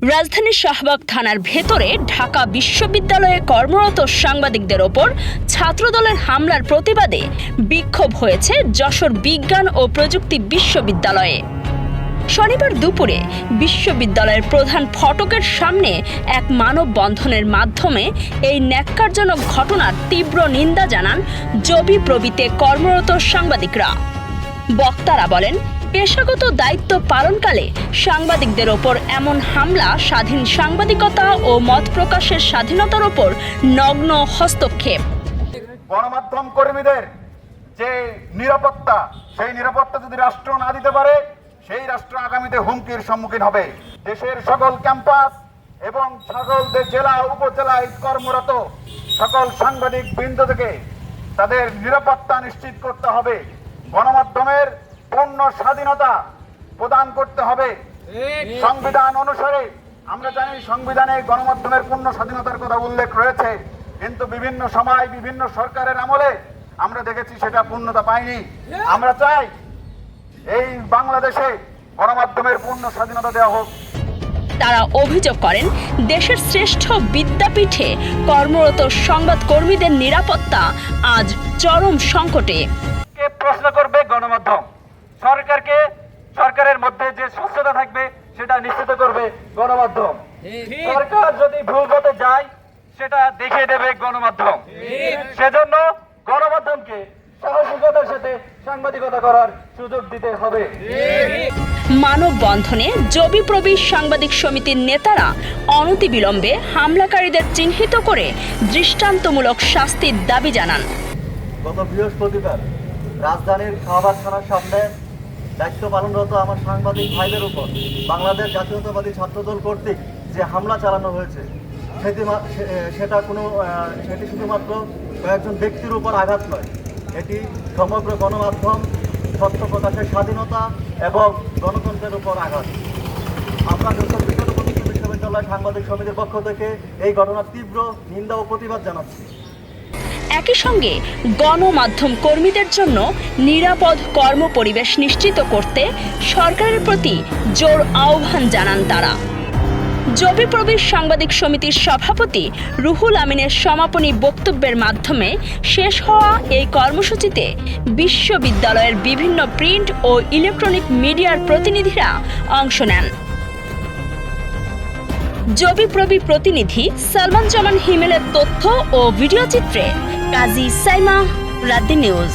রাজধানীর শাহবাগ থানার ভেতরে ঢাকা বিশ্ববিদ্যালয়ে কর্মরত সাংবাদিকদের ওপর ছাত্রদলের হামলার প্রতিবাদে বিক্ষোভ হয়েছে যশোর বিজ্ঞান ও প্রযুক্তি বিশ্ববিদ্যালয়ে। শনিবার দুপুরে বিশ্ববিদ্যালয়ের প্রধান ফটকের সামনে এক মানববন্ধনের মাধ্যমে এই ন্যাক্কারজনক ঘটনার তীব্র নিন্দা জানান জবিপ্রবিতে কর্মরত সাংবাদিকরা। বক্তারা বলেন, পেশাগত দায়িত্ব পালনকালে সাংবাদিকদের ওপর এমন হামলা স্বাধীন সাংবাদিকতা ও মত প্রকাশের স্বাধীনতার ওপর নগ্ন হস্তক্ষেপ। গণমাধ্যম কর্মীদের যে নিরাপত্তা, সেই নিরাপত্তা যদি রাষ্ট্র না দিতে পারে, সেই রাষ্ট্র আগামীতে হুমকির সম্মুখীন হবে। দেশের সকল ক্যাম্পাস এবং সকল জেলা উপজেলায় কর্মরত সকল সাংবাদিক বৃন্দ থেকে তাদের নিরাপত্তা নিশ্চিত করতে হবে। গণমাধ্যমের পূর্ণ স্বাধীনতা প্রদান করতে হবে সংবিধান অনুসারে। আমরা জানি সংবিধানে গণমাধ্যমের পূর্ণ স্বাধীনতার কথা উল্লেখ রয়েছে, কিন্তু বিভিন্ন সময় বিভিন্ন সরকারের আমলে আমরা দেখেছি সেটা পূর্ণতা পায়নি। আমরা চাই এই বাংলাদেশে গণমাধ্যমের পূর্ণ স্বাধীনতা দেওয়া হোক। তারা অভিযোগ করেন, দেশের শ্রেষ্ঠ বিদ্যাপীঠে কর্মরত সংবাদকর্মীদের নিরাপত্তা আজ চরম সংকটে। কে প্রশ্ন করবে? গণমাধ্যম। সরকারের মধ্যে যে স্বচ্ছতা থাকবে সেটা নিশ্চিত করবে গণমাধ্যম। সরকার যদি ভুল পথে যায় সেটা দেখিয়ে দেবে গণমাধ্যম। সেজন্য গণমাধ্যমকে সাহসিকতার সাথে সাংবাদিকতা করার সুযোগ দিতে হবে। মানববন্ধনে জবিপ্রবি সাংবাদিক সমিতির নেতারা অনতিবিলম্বে হামলাকারীদের চিহ্নিত করে দৃষ্টান্তমূলক শাস্তির দাবি জানান। গত বৃহস্পতিবার রাজধানীর শাহবাগ থানার সামনে দায়িত্ব পালনরত আমার সাংবাদিক ভাইদের উপর বাংলাদেশ জাতীয়তাবাদী ছাত্রদল কর্তৃক যে হামলা চালানো হয়েছে সেটি শুধুমাত্র কয়েকজন ব্যক্তির উপর আঘাত নয়, এটি সমগ্র গণমাধ্যম, তথ্য প্রকাশের স্বাধীনতা এবং গণতন্ত্রের উপর আঘাত। আমরা যশোর বিজ্ঞান ও প্রযুক্তি বিশ্ববিদ্যালয় সাংবাদিক সমিতির পক্ষ থেকে এই ঘটনার তীব্র নিন্দা ও প্রতিবাদ জানাচ্ছি। একই সঙ্গে গণমাধ্যম কর্মীদের জন্য নিরাপদ কর্মপরিবেশ নিশ্চিত করতে সরকারের প্রতি জোর আহ্বান জানান তারা। জবিপ্রবি সাংবাদিক সমিতির সভাপতি রুহুল আমিনের সমাপনী বক্তব্যের মাধ্যমে শেষ হওয়া এই কর্মসূচিতে বিশ্ববিদ্যালয়ের বিভিন্ন প্রিন্ট ও ইলেকট্রনিক মিডিয়ার প্রতিনিধিরা অংশ নেন। জবিপ্রবি প্রতিনিধি সালমান জামান হিমেলের তথ্য ও ভিডিও চিত্রে কাজী সাইমা, রাত নিউজ।